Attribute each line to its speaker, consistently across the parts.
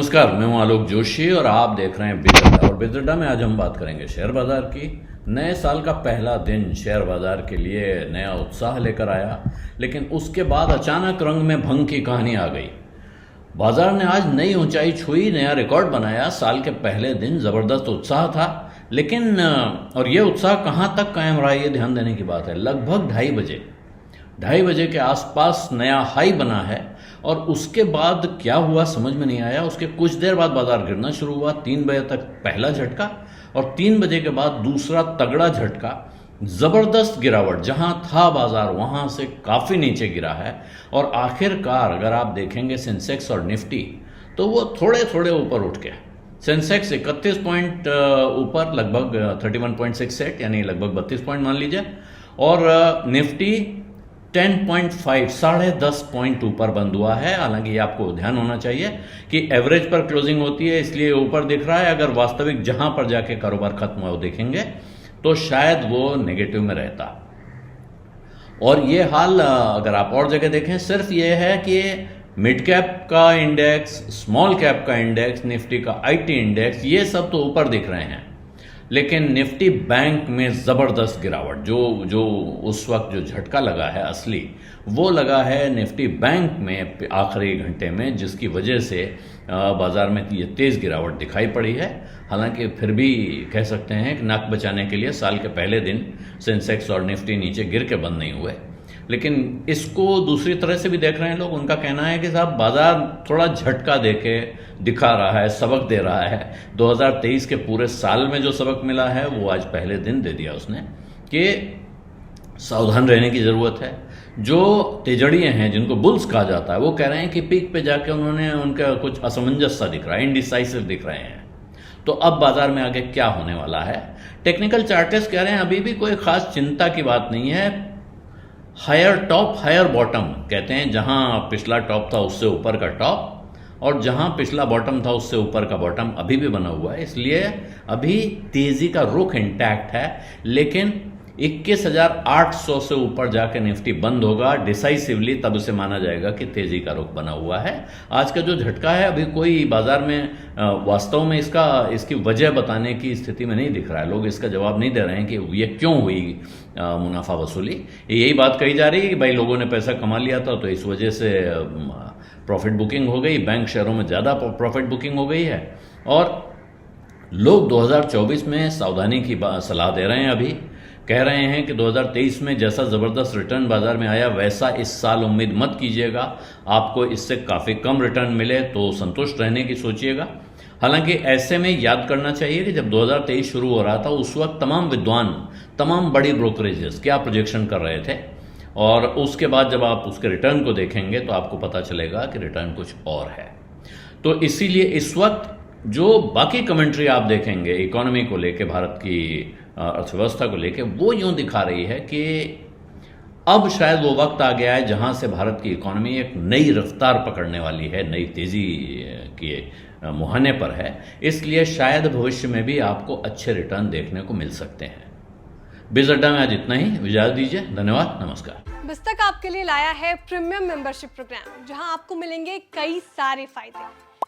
Speaker 1: नमस्कार, मैं हूं आलोक जोशी और आप देख रहे हैं बिजअड्डा। और बिजअड्डा में आज हम बात करेंगे शेयर बाजार की। नए साल का पहला दिन शेयर बाजार के लिए नया उत्साह लेकर आया, लेकिन उसके बाद अचानक रंग में भंग की कहानी आ गई। बाजार ने आज नई ऊंचाई छुई, नया रिकॉर्ड बनाया। साल के पहले दिन जबरदस्त उत्साह था, लेकिन और ये उत्साह कहाँ तक कायम रहा, ये ध्यान देने की बात है। लगभग 2:30 बजे के आसपास नया हाई बना है और उसके बाद क्या हुआ समझ में नहीं आया। उसके कुछ देर बाद बाजार गिरना शुरू हुआ। 3 बजे तक पहला झटका और 3 बजे के बाद दूसरा तगड़ा झटका। जबरदस्त गिरावट, जहां था बाजार वहां से काफी नीचे गिरा है और आखिरकार अगर आप देखेंगे सेंसेक्स और निफ्टी तो वो थोड़े थोड़े ऊपर उठ गया। सेंसेक्स 31 पॉइंट ऊपर, लगभग 31.68 यानी लगभग 32 पॉइंट मान लीजिए, और निफ्टी 10.5 10.5 पॉइंट ऊपर बंद हुआ है। हालांकि ये आपको ध्यान होना चाहिए कि एवरेज पर क्लोजिंग होती है, इसलिए ऊपर दिख रहा है। अगर वास्तविक जहां पर जाके कारोबार खत्म हुआ वो देखेंगे तो शायद वो नेगेटिव में रहता। और ये हाल अगर आप और जगह देखें, सिर्फ ये है कि मिड कैप का इंडेक्स, स्मॉल कैप का इंडेक्स, निफ्टी का आईटी इंडेक्स, ये सब तो ऊपर दिख रहे हैं, लेकिन निफ्टी बैंक में ज़बरदस्त गिरावट, जो उस वक्त जो झटका लगा है असली, वो लगा है निफ्टी बैंक में आखिरी घंटे में, जिसकी वजह से बाजार में ये तेज़ गिरावट दिखाई पड़ी है। हालांकि फिर भी कह सकते हैं कि नाक बचाने के लिए साल के पहले दिन सेंसेक्स और निफ्टी नीचे गिर के बंद नहीं हुए। लेकिन इसको दूसरी तरह से भी देख रहे हैं लोग। उनका कहना है कि साहब बाजार थोड़ा झटका देके दिखा रहा है, सबक दे रहा है। 2023 के पूरे साल में जो सबक मिला है वो आज पहले दिन दे दिया उसने, कि सावधान रहने की ज़रूरत है। जो तेजड़िए हैं, जिनको बुल्स कहा जाता है, वो कह रहे हैं कि पीक पे जाके उनका कुछ असमंजस सा दिख रहा है, इनडिसाइसिव दिख रहे हैं। तो अब बाजार में आगे क्या होने वाला है? टेक्निकल चार्टर्स कह रहे हैं अभी भी कोई खास चिंता की बात नहीं है। हायर टॉप हायर बॉटम कहते हैं, जहां पिछला टॉप था उससे ऊपर का टॉप, और जहां पिछला बॉटम था उससे ऊपर का बॉटम अभी भी बना हुआ है। इसलिए अभी तेजी का रुख इंटैक्ट है, लेकिन 21,800 से ऊपर जाकर निफ्टी बंद होगा डिसाइसिवली, तब उसे माना जाएगा कि तेजी का रुख बना हुआ है। आज का जो झटका है, अभी कोई बाजार में वास्तव में इसकी वजह बताने की स्थिति में नहीं दिख रहा है। लोग इसका जवाब नहीं दे रहे हैं कि ये क्यों हुई मुनाफा वसूली। यही बात कही जा रही है कि भाई लोगों ने पैसा कमा लिया था तो इस वजह से प्रॉफिट बुकिंग हो गई, बैंक शेयरों में ज़्यादा प्रॉफिट बुकिंग हो गई है, और लोग 2024 में सावधानी की सलाह दे रहे हैं। अभी कह रहे हैं कि 2023 में जैसा ज़बरदस्त रिटर्न बाजार में आया वैसा इस साल उम्मीद मत कीजिएगा। आपको इससे काफ़ी कम रिटर्न मिले तो संतुष्ट रहने की सोचिएगा। हालांकि ऐसे में याद करना चाहिए कि जब 2023 शुरू हो रहा था उस वक्त तमाम विद्वान, तमाम बड़ी ब्रोकरेजेस क्या प्रोजेक्शन कर रहे थे, और उसके बाद जब आप उसके रिटर्न को देखेंगे तो आपको पता चलेगा कि रिटर्न कुछ और है। तो इसीलिए इस वक्त जो बाकी कमेंट्री आप देखेंगे इकोनॉमी को लेके, भारत की अर्थव्यवस्था को लेके, वो यूं दिखा रही है कि अब शायद वो वक्त आ गया है जहां से भारत की इकोनॉमी एक नई रफ्तार पकड़ने वाली है, नई तेजी के मुहाने पर है। इसलिए शायद भविष्य में भी आपको अच्छे रिटर्न देखने को मिल सकते हैं। बिजअड्डा में आज इतना ही, इजाजत दीजिए, धन्यवाद, नमस्कार।
Speaker 2: बिस्तक आपके लिए लाया है प्रीमियम मेंबरशिप प्रोग्राम, जहां आपको मिलेंगे कई सारे फायदे,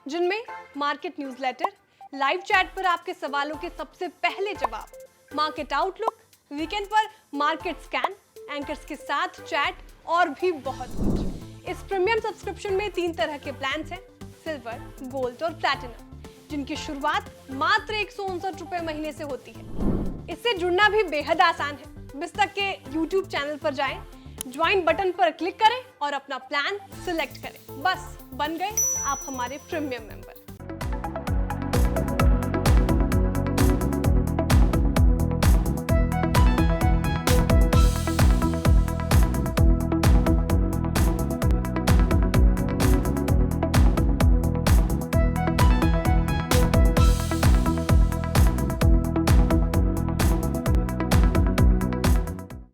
Speaker 2: जिनमें मार्केट न्यूज़लेटर, लाइव चैट पर आपके सवालों के सबसे पहले जवाब, मार्केट आउटलुक, वीकेंड पर मार्केट स्कैन, एंकर्स के साथ चैट और भी बहुत कुछ। इस प्रीमियम सब्सक्रिप्शन में 3 तरह के प्लान्स हैं, सिल्वर, गोल्ड और प्लैटिनम, जिनकी शुरुआत मात्र 159 रुपए महीने से होती है। इससे जुड़ना भी बेहद आसान है। बिस्तक के YouTube चैनल पर जाएं, ज्वाइन बटन पर क्लिक करें और अपना प्लान सिलेक्ट करें। बस बन गए आप हमारे प्रीमियम मेंबर।